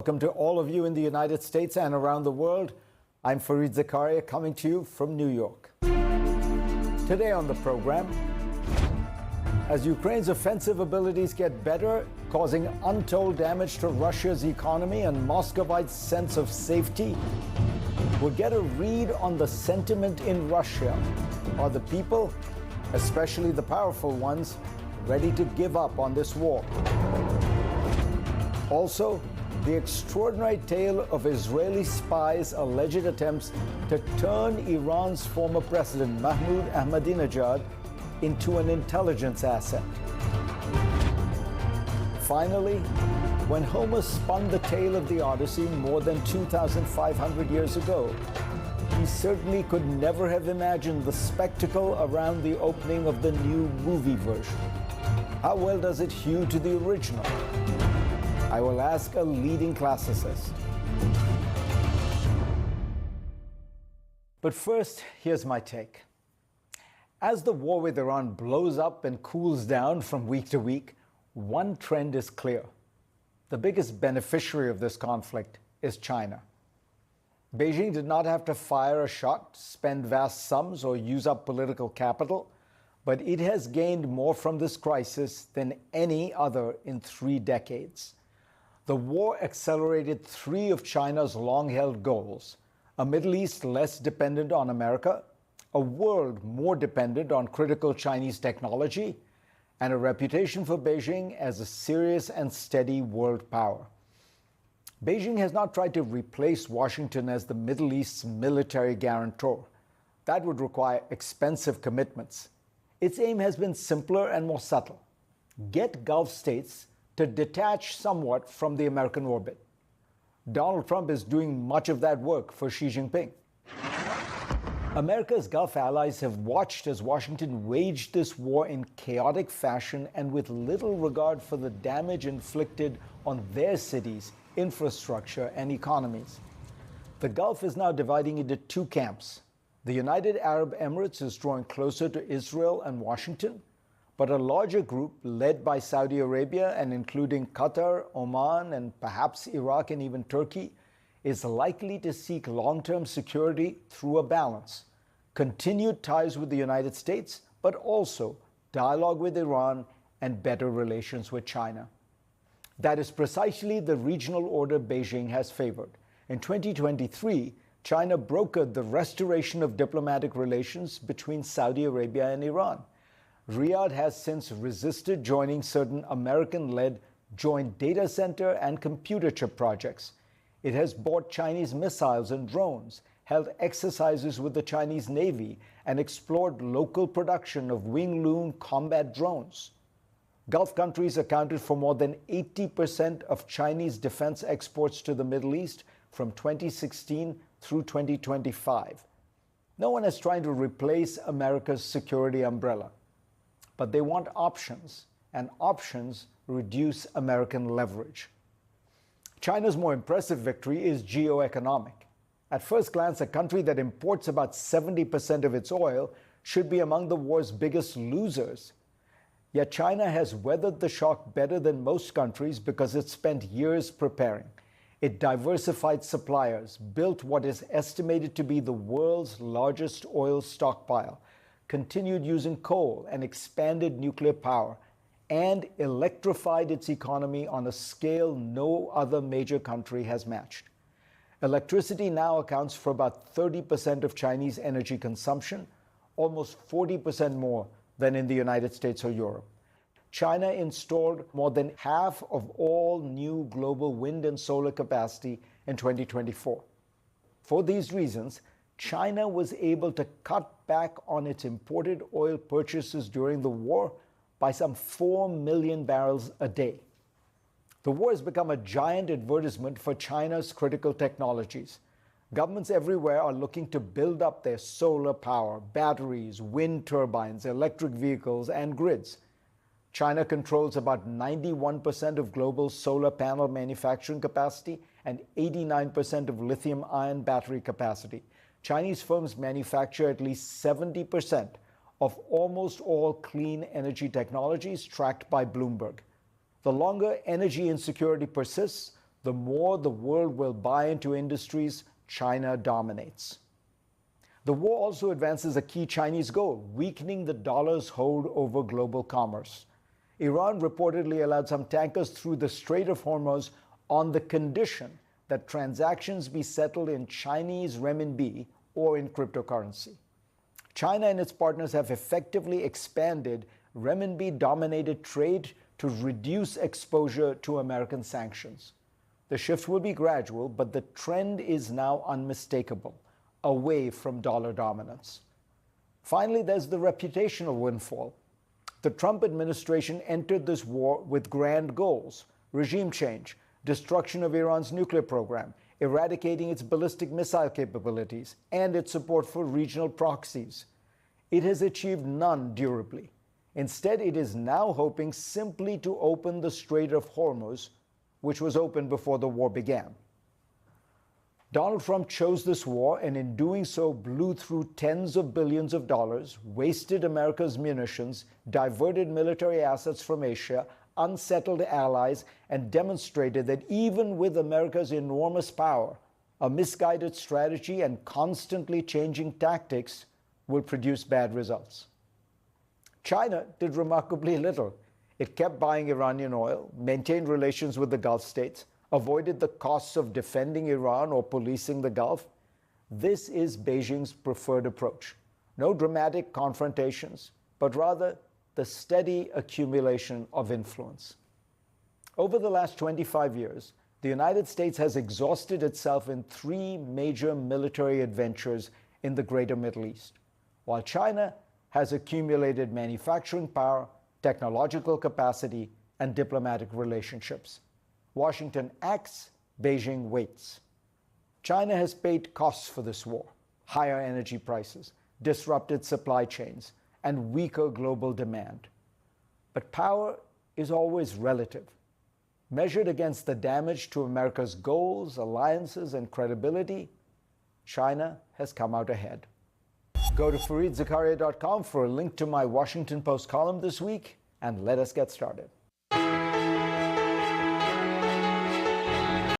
welcome to all of you in the United States and around the world. I'm Fareed Zakaria coming to you from New York. Today on the program, as Ukraine's offensive abilities get better, causing untold damage to Russia's economy and Muscovites' sense of safety, we'll get a read on the sentiment in Russia. Are the people, especially the powerful ones, ready to give up on this war? Also, the extraordinary tale of Israeli spies' alleged attempts to turn Iran's former president, Mahmoud Ahmadinejad, into an intelligence asset. Finally, when Homer spun the tale of the Odyssey more than 2,500 years ago, he certainly could never have imagined the spectacle around the opening of the new movie version. How well does it hew to the original? I will ask a leading classicist. But first, here's my take. As the war with Iran blows up and cools down from week to week, one trend is clear. The biggest beneficiary of this conflict is China. Beijing did not have to fire a shot, spend vast sums, or use up political capital, but it has gained more from this crisis than any other in 3 decades. The war accelerated 3 of China's long-held goals: a Middle East less dependent on America, a world more dependent on critical Chinese technology, and a reputation for Beijing as a serious and steady world power. Beijing has not tried to replace Washington as the Middle East's military guarantor. That would require expensive commitments. Its aim has been simpler and more subtle: get Gulf states to detach somewhat from the American orbit. Donald Trump is doing much of that work for Xi Jinping. America's Gulf allies have watched as Washington waged this war in chaotic fashion and with little regard for the damage inflicted on their cities, infrastructure, and economies. The Gulf is now dividing into 2 camps. The United Arab Emirates is drawing closer to Israel and Washington, but a larger group led by Saudi Arabia and including Qatar, Oman, and perhaps Iraq and even Turkey is likely to seek long-term security through a balance: continued ties with the United States, but also dialogue with Iran and better relations with China. That is precisely the regional order Beijing has favored. In 2023, China brokered the restoration of diplomatic relations between Saudi Arabia and Iran. Riyadh has since resisted joining certain American-led joint data center and computer chip projects. It has bought Chinese missiles and drones, held exercises with the Chinese Navy, and explored local production of Wing-Loon combat drones. Gulf countries accounted for more than 80% of Chinese defense exports to the Middle East from 2016 through 2025. No one is trying to replace America's security umbrella, but they want options, and options reduce American leverage. China's more impressive victory is geoeconomic. At first glance, a country that imports about 70% of its oil should be among the war's biggest losers. Yet China has weathered the shock better than most countries because it spent years preparing. It diversified suppliers, built what is estimated to be the world's largest oil stockpile, continued using coal and expanded nuclear power, and electrified its economy on a scale no other major country has matched. Electricity now accounts for about 30% of Chinese energy consumption, almost 40% more than in the United States or Europe. China installed more than half of all new global wind and solar capacity in 2024. For these reasons, China was able to cut back on its imported oil purchases during the war by some 4 million barrels a day. The war has become a giant advertisement for China's critical technologies. Governments everywhere are looking to build up their solar power, batteries, wind turbines, electric vehicles, and grids. China controls about 91% of global solar panel manufacturing capacity and 89% of lithium-ion battery capacity. Chinese firms manufacture at least 70% of almost all clean energy technologies tracked by Bloomberg. The longer energy insecurity persists, the more the world will buy into industries China dominates. The war also advances a key Chinese goal, weakening the dollar's hold over global commerce. Iran reportedly allowed some tankers through the Strait of Hormuz on the condition that transactions be settled in Chinese renminbi or in cryptocurrency. China and its partners have effectively expanded renminbi-dominated trade to reduce exposure to American sanctions. The shift will be gradual, but the trend is now unmistakable, away from dollar dominance. Finally, there's the reputational windfall. The Trump administration entered this war with grand goals: regime change, destruction of Iran's nuclear program, eradicating its ballistic missile capabilities, and its support for regional proxies. It has achieved none durably. Instead, it is now hoping simply to open the Strait of Hormuz, which was open before the war began. Donald Trump chose this war, and in doing so blew through tens of billions of dollars, wasted America's munitions, diverted military assets from Asia, unsettled allies, and demonstrated that even with America's enormous power, a misguided strategy and constantly changing tactics will produce bad results. China did remarkably little. It kept buying Iranian oil, maintained relations with the Gulf states, avoided the costs of defending Iran or policing the Gulf. This is Beijing's preferred approach. No dramatic confrontations, but rather the steady accumulation of influence. Over the last 25 years, the United States has exhausted itself in three major military adventures in the greater Middle East, while China has accumulated manufacturing power, technological capacity, and diplomatic relationships. Washington acts, Beijing waits. China has paid costs for this war: higher energy prices, disrupted supply chains, and weaker global demand. But power is always relative. Measured against the damage to America's goals, alliances, and credibility, China has come out ahead. Go to FareedZakaria.com for a link to my Washington Post column this week, and let us get started.